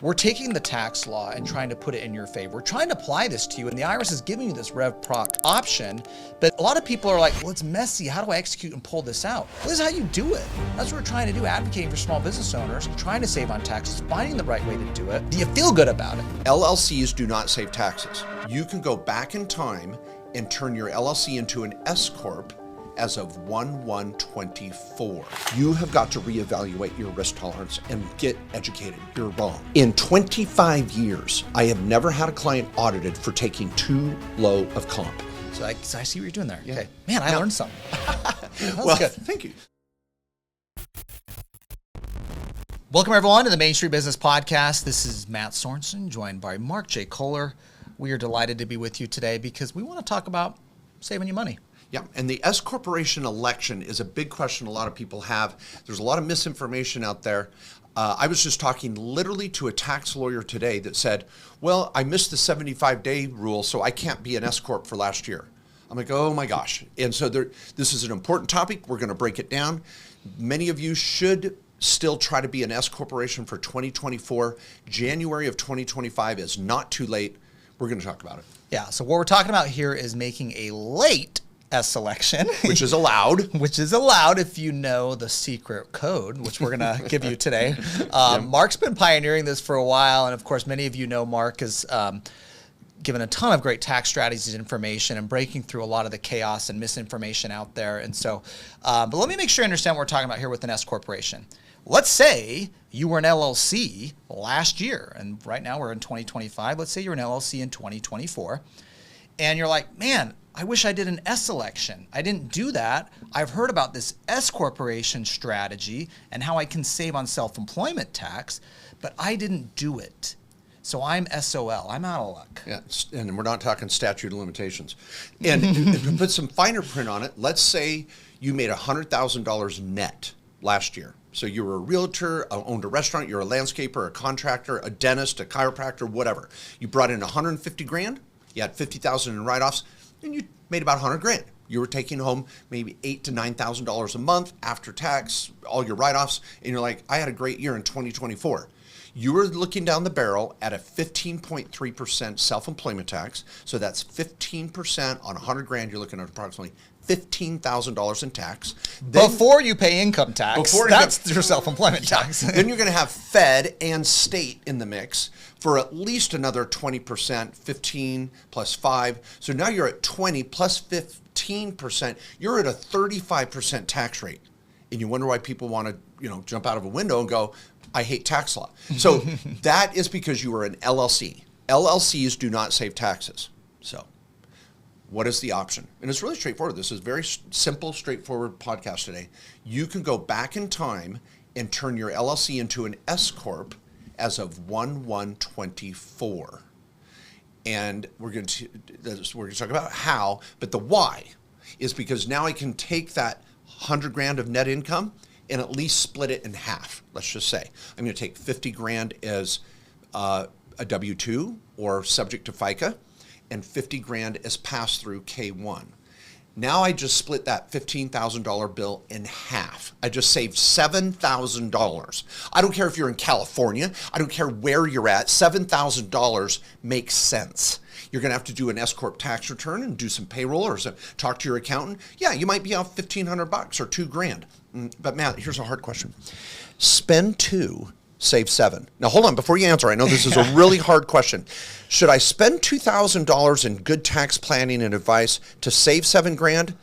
We're taking the tax law and trying to put it in your favor. We're trying to apply this to you, and the IRS is giving you this Rev Proc option, but a lot of people are like, well, it's messy. How do I execute and pull this out? Well, this is how you do it. That's what we're trying to do, advocating for small business owners, trying to save on taxes, finding the right way to do it. Do you feel good about it? LLCs do not save taxes. You can go back in time and turn your LLC into an S Corp as of 1/1/24. You have got to reevaluate your risk tolerance and get educated. You're wrong. In 25 years, I have never had a client audited for taking too low of comp. So I see what you're doing there. Yeah. Okay. Man, I learned something. Well, good. Thank you. Welcome, everyone, to the Main Street Business Podcast. This is Matt Sorensen, joined by Mark J. Kohler. We are delighted to be with you today because we want to talk about saving you money. Yeah, and the S corporation election is a big question a lot of people have. There's a lot of misinformation out there. I was just talking literally to a tax lawyer today that said, well, I missed the 75-day rule, so I can't be an S Corp for last year. I'm like, oh my gosh. And so this is an important topic. We're going to break it down. Many of you should still try to be an S corporation for 2024. January of 2025 is not too late. We're going to talk about it. Yeah, so what we're talking about here is making a late S selection. Which is allowed. Which is allowed if you know the secret code, which we're going to give you today. Mark's been pioneering this for a while, and of course, many of you know Mark has given a ton of great tax strategies and information and breaking through a lot of the chaos and misinformation out there. And so, but let me make sure you understand what we're talking about here with an S corporation. Let's say you were an LLC last year, and right now we're in 2025. Let's say you're an LLC in 2024, and you're like, man, I wish I did an S election. I didn't do that. I've heard about this S corporation strategy and how I can save on self-employment tax, but I didn't do it. So I'm SOL. I'm out of luck. Yeah, and we're not talking statute of limitations. And to put some finer print on it, let's say you made $100,000 net last year. So you were a realtor, owned a restaurant, you're a landscaper, a contractor, a dentist, a chiropractor, whatever. You brought in 150 grand, you had 50,000 in write-offs, and you made about 100 grand. You were taking home maybe $8,000 to $9,000 a month after tax, all your write-offs, and you're like, I had a great year in 2024. You were looking down the barrel at a 15.3% self-employment tax. So that's 15% on 100 grand. You're looking at approximately $15,000 in tax. Then, before you pay income tax, that's your self-employment tax. Then you're going to have Fed and state in the mix for at least another 20%, 15 plus 5. So now you're at 20 plus 15%. You're at a 35% tax rate. And you wonder why people want to, jump out of a window and go, I hate tax law. So that is because you are an LLC. LLCs do not save taxes. So what is the option? And it's really straightforward. This is a very simple, straightforward podcast today. You can go back in time and turn your LLC into an S Corp as of 1/1/24. And we're going to talk about how, but the why is because now I can take that 100 grand of net income and at least split it in half. Let's just say I'm going to take 50 grand as a W-2 or subject to FICA, and 50 grand as pass-through K1. Now I just split that $15,000 bill in half. I just saved $7,000. I don't care if you're in California. I don't care where you're at. $7,000 makes sense. You're going to have to do an S Corp tax return and do some payroll or talk to your accountant. Yeah, you might be off $1,500 or $2,000. But Matt, here's a hard question. Spend 2, save 7. Now hold on, before you answer, I know this is a really hard question. Should I spend $2,000 in good tax planning and advice to save $7,000?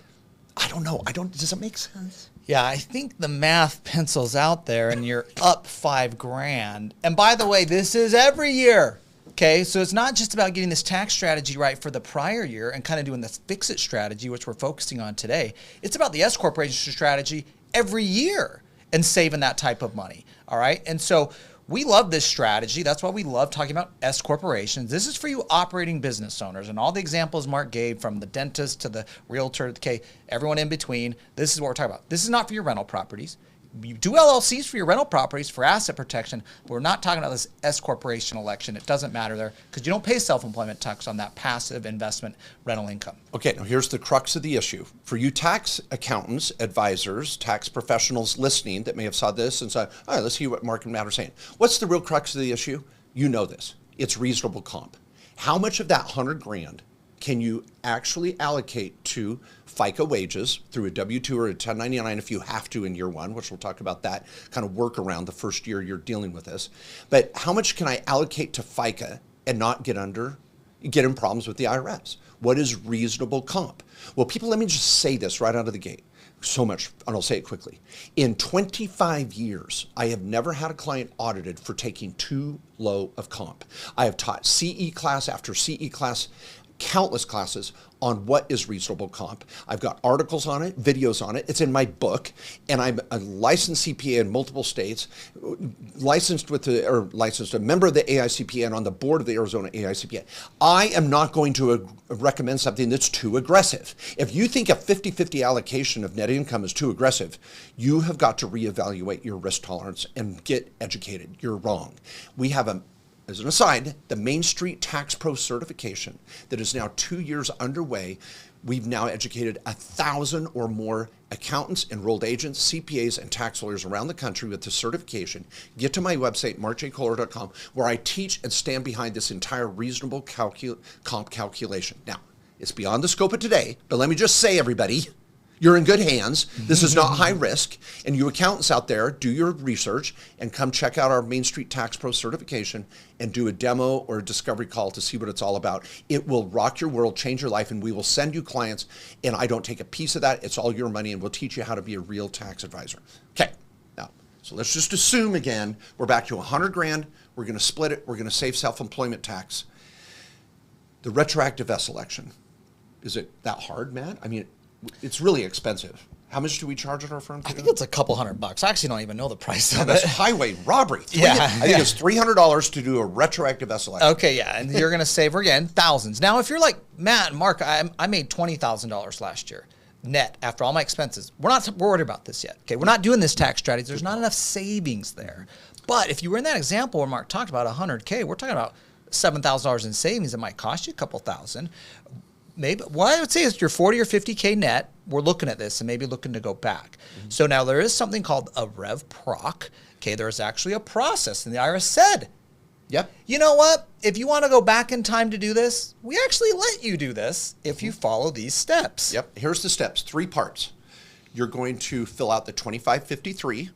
I don't know. Does it make sense? Yeah, I think the math pencils out there and you're up $5,000. And by the way, this is every year. Okay, so it's not just about getting this tax strategy right for the prior year and kind of doing this fix-it strategy, which we're focusing on today. It's about the S corporation strategy every year and saving that type of money, all right? And so we love this strategy. That's why we love talking about S corporations. This is for you operating business owners, and all the examples Mark gave, from the dentist to the realtor, okay, everyone in between, this is what we're talking about. This is not for your rental properties. You do LLCs for your rental properties for asset protection, but we're not talking about this S corporation election. It doesn't matter there because you don't pay self-employment tax on that passive investment rental income. Okay, now here's the crux of the issue. For you tax accountants, advisors, tax professionals listening that may have saw this and said, all right, let's see what Mark and Matt are saying. What's the real crux of the issue? you know this. It's reasonable comp. How much of that 100 grand can you actually allocate to FICA wages through a W-2 or a 1099 if you have to in year one, which we'll talk about that kind of workaround the first year you're dealing with this. But how much can I allocate to FICA and not get in problems with the IRS? What is reasonable comp? Well, people, let me just say this right out of the gate. So much, and I'll say it quickly. In 25 years, I have never had a client audited for taking too low of comp. I have taught CE class after CE class, countless classes on what is reasonable comp. I've got articles on it, videos on it. It's in my book, and I'm a licensed CPA in multiple states, licensed a member of the AICPA and on the board of the Arizona AICPA. I am not going to recommend something that's too aggressive. If you think a 50-50 allocation of net income is too aggressive, you have got to reevaluate your risk tolerance and get educated. You're wrong. We have as an aside, the Main Street Tax Pro certification that is now 2 years underway. We've now educated 1,000 or more accountants, enrolled agents, CPAs, and tax lawyers around the country with the certification. Get to my website, markjkohler.com, where I teach and stand behind this entire reasonable comp calculation. Now, it's beyond the scope of today, but let me just say, everybody, you're in good hands. This is not high risk. And you accountants out there, do your research and come check out our Main Street Tax Pro certification and do a demo or a discovery call to see what it's all about. It will rock your world, change your life, and we will send you clients. And I don't take a piece of that. It's all your money, and we'll teach you how to be a real tax advisor. Okay, now, so let's just assume again, we're back to 100 grand. We're going to split it. We're going to save self-employment tax. The retroactive S election. Is it that hard, Matt? I mean, it's really expensive. How much do we charge at our firm? I think it's a couple $100. I actually don't even know the price of That's it. highway robbery. I think it's $300 to do a retroactive S election. Okay, yeah, and you're going to save, again, thousands. Now, if you're like Matt and Mark, I made $20,000 last year net after all my expenses. We're not worried about this yet. Okay, we're not doing this tax strategy. There's not enough savings there. But if you were in that example where Mark talked about 100K, we're talking about $7,000 in savings. It might cost you a couple thousand. Maybe what I would say is your 40 or 50K net, we're looking at this and maybe looking to go back. Mm-hmm. So now there is something called a Rev Proc. Okay, there's actually a process, and the IRS said, yep, you know what? If you want to go back in time to do this, we actually let you do this if you follow these steps. Yep, here's the steps, 3 parts. You're going to fill out the 2553,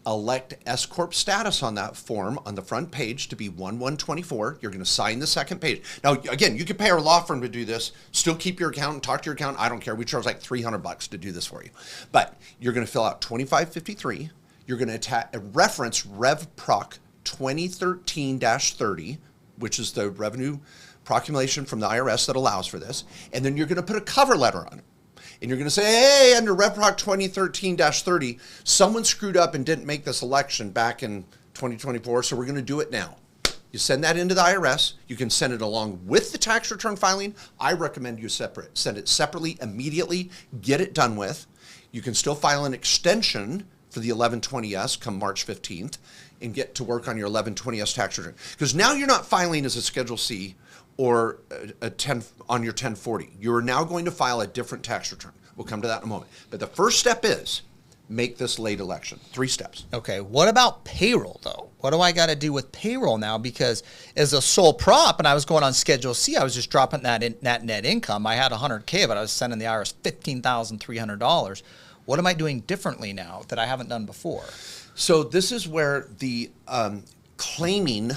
elect S Corp status on that form on the front page to be 1124. You're going to sign the second page. Now, again, you could pay our law firm to do this. Still keep your accountant, talk to your accountant. I don't care. We charge like $300 to do this for you. But you're going to fill out 2553. You're going to reference Rev Proc 2013-30, which is the revenue proclamation from the IRS that allows for this. And then you're going to put a cover letter on it. And you're going to say, hey, under RevProc 2013-30, someone screwed up and didn't make this election back in 2024, so we're going to do it now. You send that into the IRS. You can send it along with the tax return filing. I recommend you send it separately, immediately, get it done with. You can still file an extension for the 1120S come March 15th and get to work on your 1120S tax return. Because now you're not filing as a Schedule C or on your 1040. You're now going to file a different tax return. We'll come to that in a moment. But the first step is make this late election. 3 steps. Okay, what about payroll, though? What do I got to do with payroll now? Because as a sole prop, and I was going on Schedule C, I was just dropping that net income. I had 100K, but I was sending the IRS $15,300. What am I doing differently now that I haven't done before? So this is where the claiming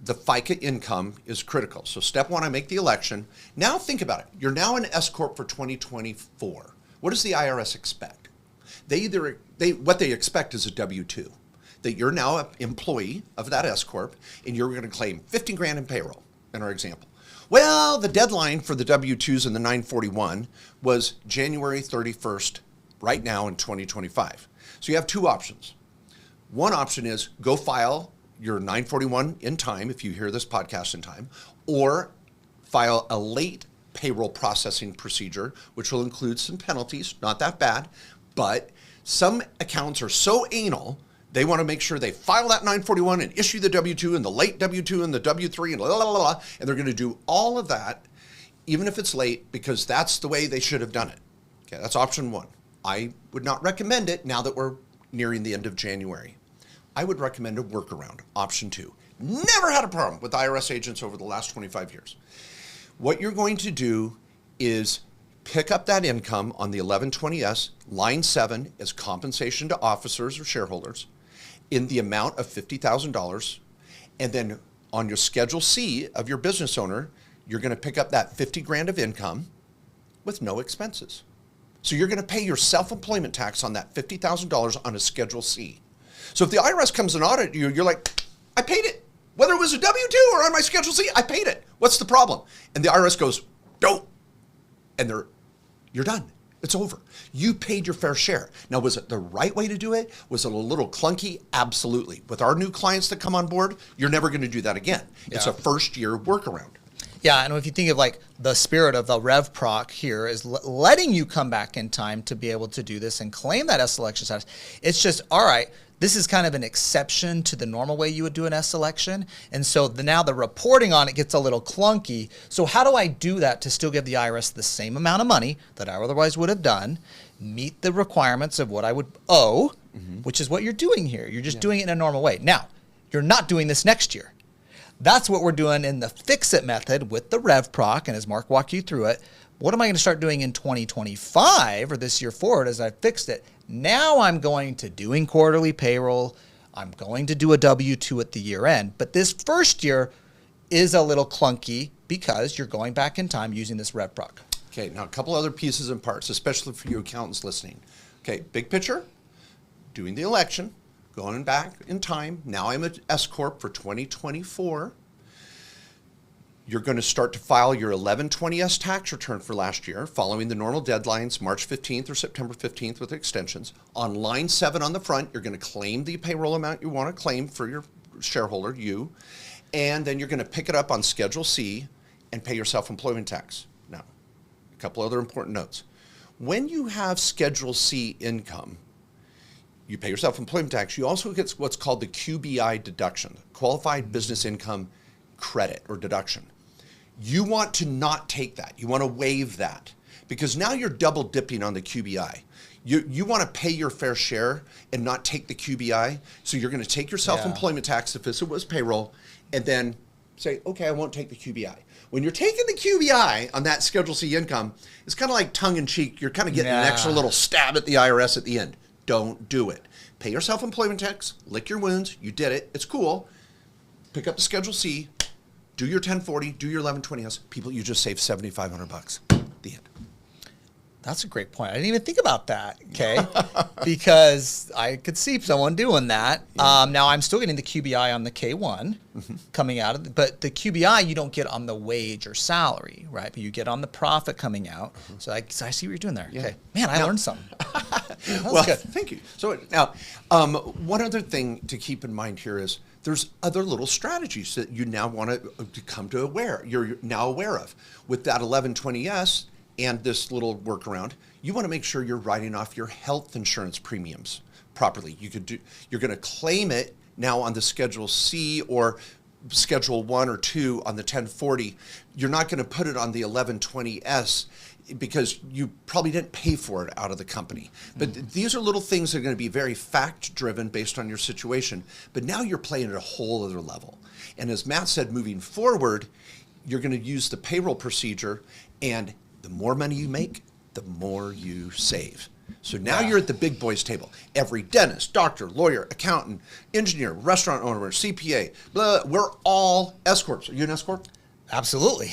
the FICA income is critical. So step 1, I make the election. Now think about it. You're now an S Corp for 2024. What does the IRS expect? What they expect is a W-2. That you're now an employee of that S Corp and you're going to claim 15 grand in payroll, in our example. Well, the deadline for the W-2s and the 941 was January 31st, right now in 2025. So you have 2 options. One option is go file your 941 in time, if you hear this podcast in time, or file a late payroll processing procedure, which will include some penalties, not that bad, but some accountants are so anal, they want to make sure they file that 941 and issue the W-2 and the late W-2 and the W-3 and blah, blah, blah, blah, and they're going to do all of that, even if it's late, because that's the way they should have done it. Okay, that's option 1. I would not recommend it now that we're nearing the end of January. I would recommend a workaround, option 2. Never had a problem with IRS agents over the last 25 years. What you're going to do is pick up that income on the 1120S, line 7 is compensation to officers or shareholders in the amount of $50,000. And then on your Schedule C of your business owner, you're going to pick up that 50 grand of income with no expenses. So you're going to pay your self-employment tax on that $50,000 on a Schedule C. So if the IRS comes and audit you, you're like, I paid it. Whether it was a W-2 or on my Schedule C, I paid it. What's the problem? And the IRS goes, no. And you're done. It's over. You paid your fair share. Now, was it the right way to do it? Was it a little clunky? Absolutely. With our new clients that come on board, you're never going to do that again. Yeah. It's a first-year workaround. Yeah, and if you think of like the spirit of the Rev Proc here is letting you come back in time to be able to do this and claim that S election status. It's just, all right, this is kind of an exception to the normal way you would do an S election. And so now the reporting on it gets a little clunky. So how do I do that to still give the IRS the same amount of money that I otherwise would have done, meet the requirements of what I would owe, which is what you're doing here. You're just doing it in a normal way. Now, you're not doing this next year. That's what we're doing in the fix-it method with the RevProc, and as Mark walked you through it, what am I going to start doing in 2025 or this year forward as I fixed it? Now I'm going to doing quarterly payroll. I'm going to do a W-2 at the year end. But this first year is a little clunky because you're going back in time using this RevProc. Okay, now a couple other pieces and parts, especially for you accountants listening. Okay, big picture, doing the election. Going back in time, now I'm an S Corp for 2024. You're going to start to file your 1120S tax return for last year, following the normal deadlines, March 15th or September 15th with extensions. On line 7 on the front, you're going to claim the payroll amount you want to claim for your shareholder, you, and then you're going to pick it up on Schedule C and pay your self-employment tax. Now, a couple other important notes. When you have Schedule C income, you pay your self-employment tax, you also get what's called the QBI deduction, Qualified Business Income Credit or deduction. You want to not take that. You want to waive that because now you're double dipping on the QBI. You want to pay your fair share and not take the QBI. So you're going to take your self-employment tax if this was payroll and then say, okay, I won't take the QBI. When you're taking the QBI on that Schedule C income, it's kind of like tongue-in-cheek. You're kind of getting an extra little stab at the IRS at the end. Don't do it. Pay your self-employment tax, lick your wounds, you did it, it's cool. Pick up the Schedule C, do your 1040, do your 1120S. People, you just saved $7,500. The end. That's a great point. I didn't even think about that, okay? Because I could see someone doing that. Yeah. Now, I'm still getting the QBI on the K1 coming out of it, but the QBI you don't get on the wage or salary, right? But you get on the profit coming out. So I see what you're doing there. Yeah. Okay. Man, I learned something. Well, good. Thank you. So now, one other thing to keep in mind here is there's other little strategies that you now want to come to you're now aware of. With that 1120S, and this little workaround, you want to make sure you're writing off your health insurance premiums properly. You're going to claim it now on the Schedule C or Schedule 1 or 2 on the 1040. You're not going to put it on the 1120S because you probably didn't pay for it out of the company. But these are little things that are going to be very fact-driven based on your situation. But now you're playing at a whole other level. And as Matt said, moving forward, you're going to use the payroll procedure, and the more money you make, the more you save. So now you're at the big boys table. Every dentist, doctor, lawyer, accountant, engineer, restaurant owner, CPA, blah, we're all S Corps. Are you an S Corp? Absolutely.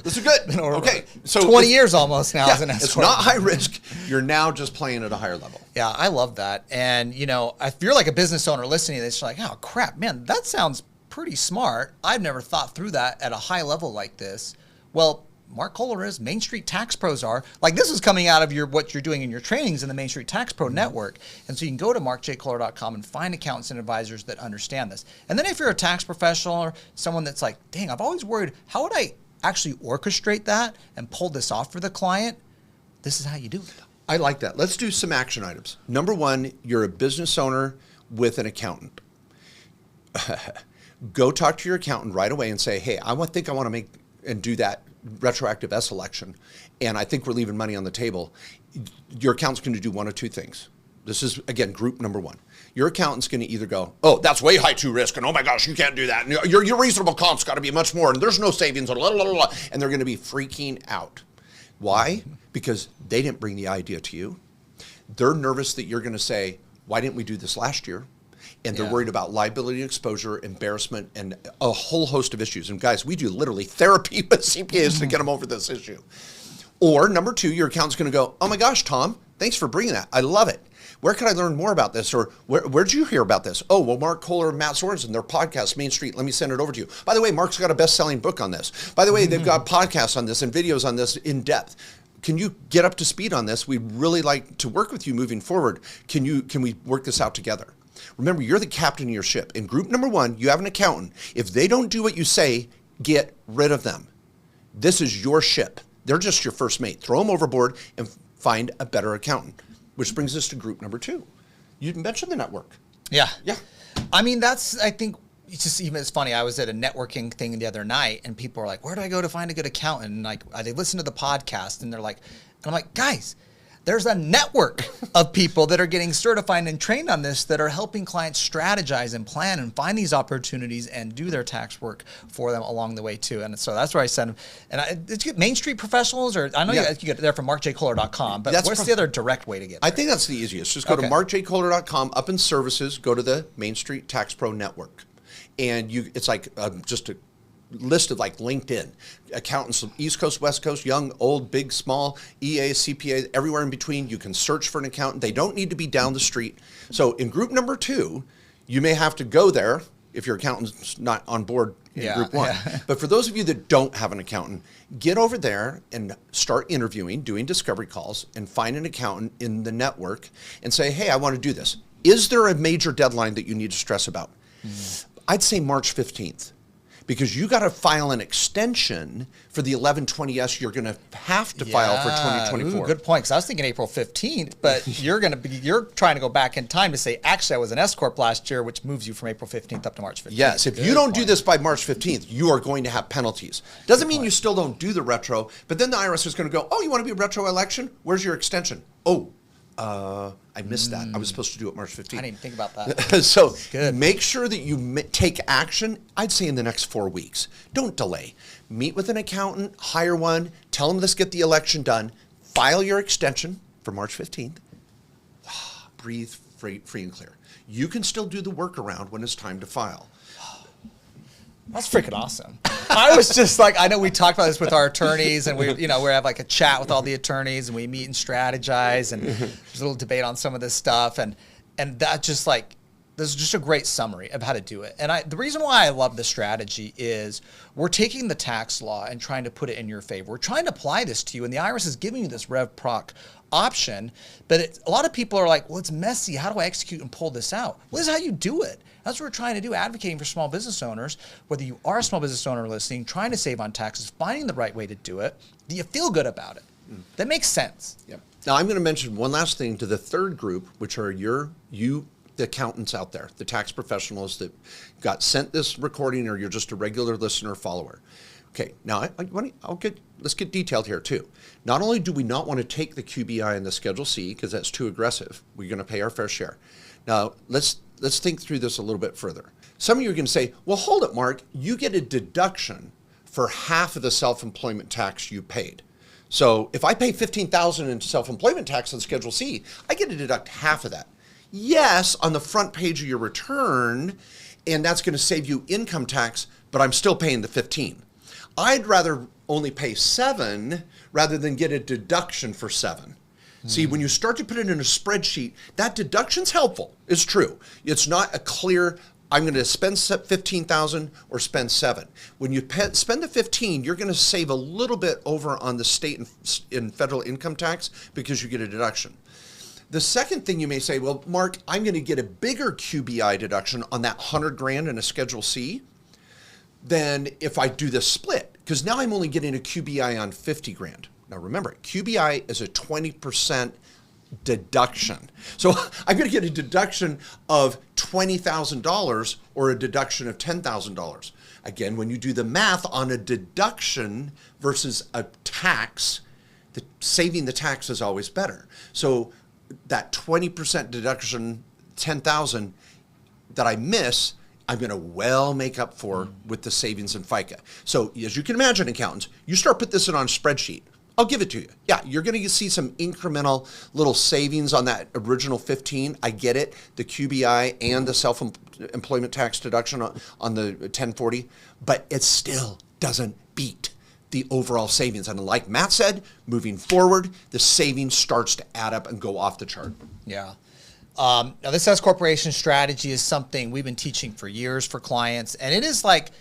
This is good. Okay. So 20 years almost now as an S Corp. It's not high risk. You're now just playing at a higher level. Yeah, I love that. And, you know, if you're like a business owner listening to this, you're like, oh, crap, man, that sounds pretty smart. I've never thought through that at a high level like this. Well, Mark Kohler is, Main Street Tax Pros are. Like, this is coming out of what you're doing in your trainings in the Main Street Tax Pro Network. And so you can go to markjkohler.com and find accountants and advisors that understand this. And then if you're a tax professional or someone that's like, dang, I've always worried, how would I actually orchestrate that and pull this off for the client? This is how you do it. I like that. Let's do some action items. Number 1, you're a business owner with an accountant. Go talk to your accountant right away and say, hey, I think I want to make and do that retroactive S election, and I think we're leaving money on the table. Your accountant's going to do one of two things. This is, again, group number 1. your accountant's going to either go, oh, that's way high to risk, and oh my gosh, you can't do that, and your reasonable comp's got to be much more, and there's no savings, and blah, blah, blah, blah, and they're going to be freaking out. Why? Because they didn't bring the idea to you. They're nervous that you're going to say, why didn't we do this last year? And they're worried about liability exposure, embarrassment, and a whole host of issues. And guys, we do literally therapy with CPAs to get them over this issue. Or number two, your accountant's going to go, oh my gosh, Tom, thanks for bringing that. I love it. Where can I learn more about this? Or where'd you hear about this? Oh, well, Mark Kohler and Matt Sorensen, their podcast, Main Street, let me send it over to you. By the way, Mark's got a best-selling book on this. By the way, they've got podcasts on this and videos on this in depth. Can you get up to speed on this? We'd really like to work with you moving forward. Can we work this out together? Remember, you're the captain of your ship. In group number one, you have an accountant. If they don't do what you say, get rid of them. This is your ship. They're just your first mate. Throw them overboard and find a better accountant. Which brings us to group number two. You mentioned the network. Yeah. Yeah. I mean, I think, it's funny. I was at a networking thing the other night, and people are like, where do I go to find a good accountant? And like, they listen to the podcast, and they're like, and I'm like, guys, there's a network of people that are getting certified and trained on this that are helping clients strategize and plan and find these opportunities and do their tax work for them along the way too. And so that's where I send them. And it's good. Main Street Professionals, or I know you get it there from markjkohler.com, but what's the other direct way to get there? I think that's the easiest. Just go to markjkohler.com, up in services, go to the Main Street Tax Pro Network. And it's like just a list of like LinkedIn accountants, East Coast, West Coast, young, old, big, small, EA, CPA, everywhere in between. You can search for an accountant. They don't need to be down the street. So in group number two, you may have to go there if your accountant's not on board in group one. Yeah. But for those of you that don't have an accountant, get over there and start interviewing, doing discovery calls, and find an accountant in the network and say, hey, I want to do this. Is there a major deadline that you need to stress about? I'd say March 15th. Because you got to file an extension for the 1120S you're going to have to file for 2024. Ooh, good point. Because I was thinking April 15th, but you're trying to go back in time to say, actually, I was an S corp last year, which moves you from April 15th up to March 15th. Yes, if you don't do this by March 15th, you are going to have penalties. Doesn't mean you still don't do the retro, but then the IRS is going to go, oh, you want to be a retro election? Where's your extension? Oh, I missed that. I was supposed to do it March 15th. I didn't even think about that. So make sure that you take action, I'd say in the next 4 weeks. Don't delay. Meet with an accountant, hire one, tell them let's get the election done, file your extension for March 15th. Breathe free and clear. You can still do the workaround when it's time to file. That's freaking awesome. I was just like, I know we talked about this with our attorneys, and we have like a chat with all the attorneys, and we meet and strategize, and there's a little debate on some of this stuff, and that just like, this is just a great summary of how to do it. And the reason why I love this strategy is we're taking the tax law and trying to put it in your favor. We're trying to apply this to you, and the IRS is giving you this Rev Proc option, but a lot of people are like, well, it's messy. How do I execute and pull this out? Well, this is how you do it. That's what we're trying to do, advocating for small business owners, whether you are a small business owner listening, trying to save on taxes, finding the right way to do it. Do you feel good about it? That makes sense. Yep. Now, I'm going to mention one last thing to the third group, which are the accountants out there, the tax professionals that got sent this recording, or you're just a regular listener or follower. Okay, now let's get detailed here too. Not only do we not want to take the QBI and the Schedule C because that's too aggressive, we're going to pay our fair share. Now let's think through this a little bit further. Some of you are going to say, well, hold it, Mark, you get a deduction for half of the self-employment tax you paid. So if I pay $15,000 in self-employment tax on Schedule C, I get to deduct half of that. Yes, on the front page of your return, and that's going to save you income tax, but I'm still paying the 15. I'd rather only pay 7 rather than get a deduction for 7. See, when you start to put it in a spreadsheet, that deduction's helpful. It's true. It's not a clear, I'm going to spend $15,000 or spend 7. When you spend the 15, you're going to save a little bit over on the state and federal income tax because you get a deduction. The second thing you may say, well, Mark, I'm going to get a bigger QBI deduction on that $100,000 in a Schedule C than if I do this split, because now I'm only getting a QBI on $50,000. Now remember, QBI is a 20% deduction. So I'm going to get a deduction of $20,000 or a deduction of $10,000. Again, when you do the math on a deduction versus a tax, saving the tax is always better. So that 20% deduction $10,000 that I miss, I'm going to well make up for with the savings in FICA. So as you can imagine, accountants, you start put this in on a spreadsheet. I'll give it to you. Yeah, you're going to see some incremental little savings on that original 15. I get it, the QBI and the self-employment tax deduction on the 1040, but it still doesn't beat the overall savings. And like Matt said, moving forward, the savings starts to add up and go off the chart. Yeah. Now, this S corporation strategy is something we've been teaching for years for clients, and it is like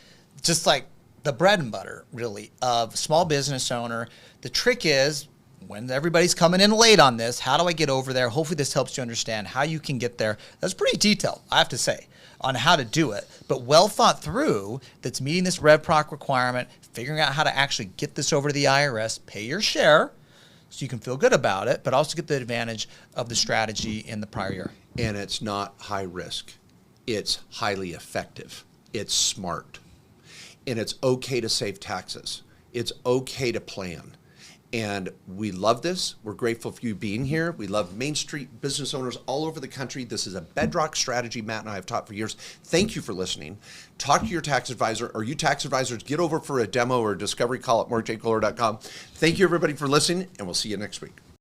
just like the bread and butter, really, of small business owner. The trick is when everybody's coming in late on this, how do I get over there? Hopefully this helps you understand how you can get there. That's pretty detailed, I have to say, on how to do it, but well thought through, that's meeting this RevProc requirement, figuring out how to actually get this over to the IRS, pay your share, so you can feel good about it, but also get the advantage of the strategy in the prior year. And it's not high risk. It's highly effective. It's smart. And it's okay to save taxes. It's okay to plan. And we love this. We're grateful for you being here. We love Main Street business owners all over the country. This is a bedrock strategy Matt and I have taught for years. Thank you for listening. Talk to your tax advisor, or you tax advisors, get over for a demo or a discovery call at markjkohler.com. Thank you, everybody, for listening, and we'll see you next week.